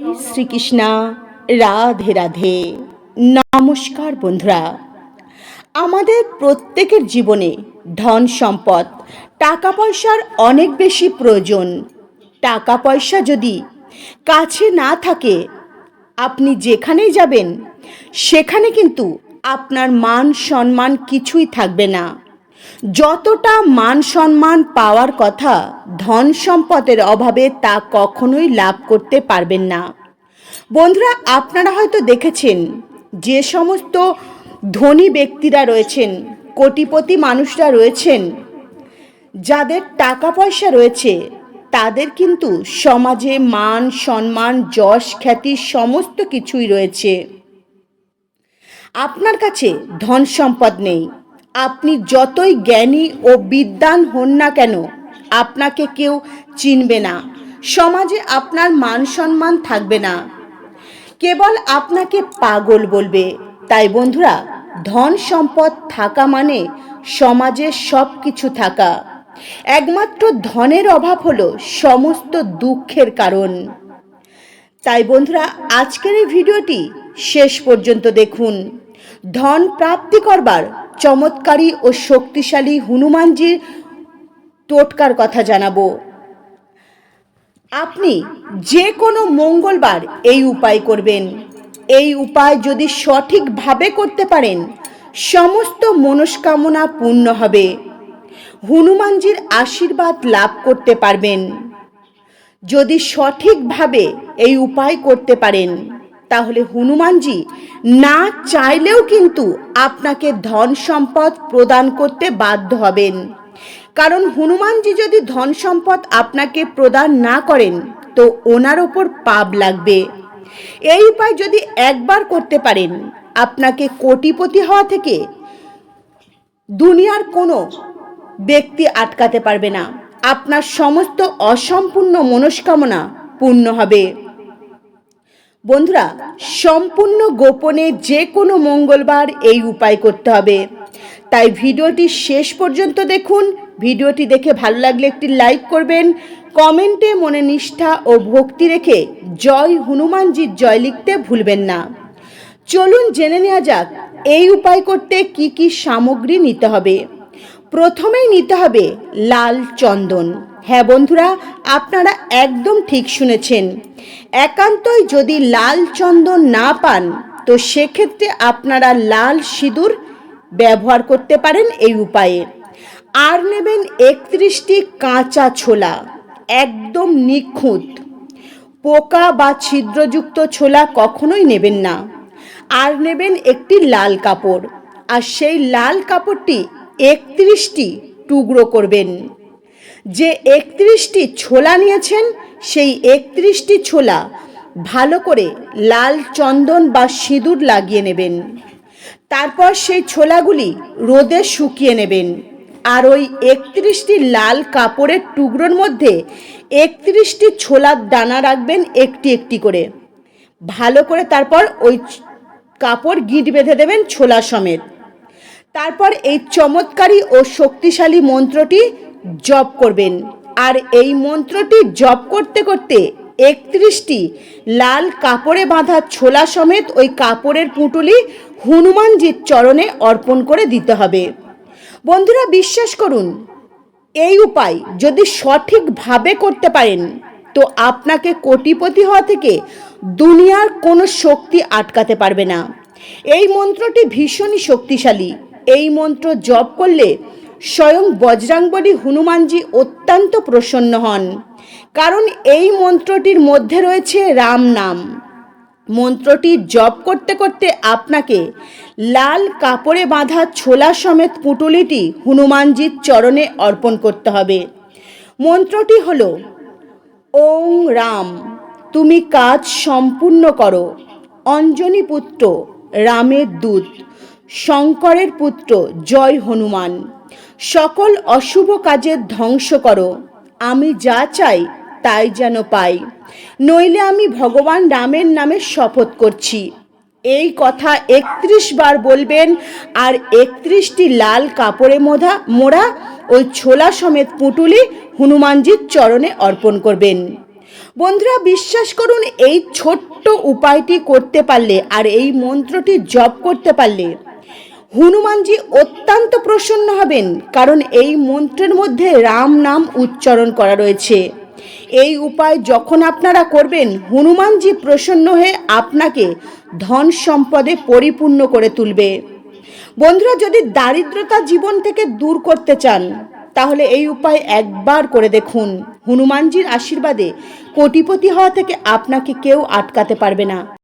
শ্রীকৃষ্ণা, রাধে রাধে। নমস্কার বন্ধুরা, আমাদের প্রত্যেকের জীবনে ধন সম্পদ টাকা পয়সার অনেক বেশি প্রয়োজন। টাকা পয়সা যদি কাছে না থাকে, আপনি যেখানেই যাবেন সেখানে কিন্তু আপনার মান সম্মান কিছুই থাকবে না। যতটা মান সম্মান পাওয়ার কথা, ধন সম্পদের অভাবে তা কখনোই লাভ করতে পারবেন না। বন্ধুরা, আপনারা হয়তো দেখেছেন যে সমস্ত ধনী ব্যক্তিরা রয়েছেন, কোটিপতি মানুষরা রয়েছেন, যাদের টাকা পয়সা রয়েছে, তাদের কিন্তু সমাজে মান সম্মান যশ খ্যাতি সমস্ত কিছুই রয়েছে। আপনার কাছে ধন সম্পদ নেই, আপনি যতই জ্ঞানী ও বিদ্বান হন না কেন, আপনাকে কেউ চিনবে না। সমাজে আপনার মান সম্মান থাকবে না, কেবল আপনাকে পাগল বলবে। তাই বন্ধুরা, ধন সম্পদ থাকা মানে সমাজে সব কিছু থাকা। একমাত্র ধনের অভাব হলো সমস্ত দুঃখের কারণ। তাই বন্ধুরা, আজকের এই ভিডিওটি শেষ পর্যন্ত দেখুন। ধন প্রাপ্তি করবার চমৎকারী ও শক্তিশালী হনুমানজির টোটকার কথা জানাবো। আপনি যে কোনো মঙ্গলবার এই উপায় করবেন। এই উপায় যদি সঠিকভাবে করতে পারেন, সমস্ত মনস্কামনা পূর্ণ হবে। হনুমানজির আশীর্বাদ লাভ করতে পারবেন। যদি সঠিকভাবে এই উপায় করতে পারেন, তাহলে হনুমানজি না চাইলেও কিন্তু আপনাকে ধন সম্পদ প্রদান করতে বাধ্য হবেন। কারণ হনুমানজি যদি ধন সম্পদ আপনাকে প্রদান না করেন, তো ওনার ওপর পাপ লাগবে। এই উপায় যদি একবার করতে পারেন, আপনাকে কোটিপতি হওয়া থেকে দুনিয়ার কোনো ব্যক্তি আটকাতে পারবে না। আপনার সমস্ত অসম্পূর্ণ মনস্কামনা পূর্ণ হবে। বন্ধুরা, সম্পূর্ণ গোপনে যে কোনো মঙ্গলবার এই উপায় করতে হবে। তাই ভিডিওটি শেষ পর্যন্ত দেখুন। ভিডিওটি দেখে ভালো লাগলে একটি লাইক করবেন, কমেন্টে মনে নিষ্ঠা ও ভক্তি রেখে জয় হনুমানজির জয় লিখতে ভুলবেন না। চলুন জেনে নেওয়া যাক এই উপায় করতে কি কি সামগ্রী নিতে হবে। প্রথমেই নিতে হবে লাল চন্দন। হ্যাঁ বন্ধুরা, আপনারা একদম ঠিক শুনেছেন। একান্তই যদি লাল চন্দন না পান, তো সেক্ষেত্রে আপনারা লাল সিঁদুর ব্যবহার করতে পারেন এই উপায়ে। আর নেবেন 31টি কাঁচা ছোলা, একদম নিখুঁত, পোকা বা ছিদ্রযুক্ত ছোলা কখনোই নেবেন না। আর নেবেন একটি লাল কাপড়, আর সেই লাল কাপড়টি 31টি টুকরো করবেন। যে 31টি ছোলা নিয়েছেন, সেই 31টি ছোলা ভালো করে লাল চন্দন বা সিঁদুর লাগিয়ে নেবেন। তারপর সেই ছোলাগুলি রোদে শুকিয়ে নেবেন। আর ওই 31টি লাল কাপড়ের টুকরোর মধ্যে 31টি ছোলার দানা রাখবেন একটি একটি করে। ভালো করে তারপর ওই কাপড় গিঁট বেঁধে দেবেন ছোলা সমেত। তারপর এই চমৎকারী ও শক্তিশালী মন্ত্রটি জপ করবেন। আর এই মন্ত্রটি জপ করতে করতে 31টি লাল কাপড়ে বাঁধা ছোলা সমেত ওই কাপড়ের পুঁটুলি হনুমানজির চরণে অর্পণ করে দিতে হবে। বন্ধুরা, বিশ্বাস করুন, এই উপায় যদি সঠিকভাবে করতে পারেন, তো আপনাকে কোটিপতি হওয়া থেকে দুনিয়ার কোনো শক্তি আটকাতে পারবে না। এই মন্ত্রটি ভীষণই শক্তিশালী। এই মন্ত্র জপ করলে স্বয়ং বজরংবলী হনুমানজি অত্যন্ত প্রসন্ন হন। কারণ এই মন্ত্রটির মধ্যে রয়েছে রাম নাম। মন্ত্রটি জপ করতে করতে আপনাকে লাল কাপড়ে বাঁধা ছোলা সমেত পুঁটুলিটি হনুমানজির চরণে অর্পণ করতে হবে। মন্ত্রটি হল, ওং রাম, তুমি কাজ সম্পূর্ণ করো। অঞ্জনী পুত্র, রামের দূত, শঙ্করের পুত্র, জয় হনুমান। সকল অশুভ কাজের ধ্বংস করো। আমি যা চাই তাই যেন পাই, নইলে আমি ভগবান রামের নামে শপথ করছি। এই কথা 31 বার বলবেন। আর 31টি লাল কাপড়ে মোড়া ওই ছোলা সমেত পুঁটুলি হনুমানজির চরণে অর্পণ করবেন। বন্ধুরা, বিশ্বাস করুন, এই ছোট্ট উপায়টি করতে পারলে আর এই মন্ত্রটি জপ করতে পারলে হনুমানজি অত্যন্ত প্রসন্ন হবেন, কারণ এই মন্ত্রের মধ্যে রাম নাম উচ্চারণ করা রয়েছে। এই উপায় যখন আপনারা করবেন, হনুমানজি প্রসন্ন হয়ে আপনাকে ধন সম্পদে পরিপূর্ণ করে তুলবে। বন্ধুরা, যদি দারিদ্রতা জীবন থেকে দূর করতে চান, তাহলে এই উপায় একবার করে দেখুন। হনুমানজির আশীর্বাদে কোটিপতি হওয়া থেকে আপনাকে কেউ আটকাতে পারবে না।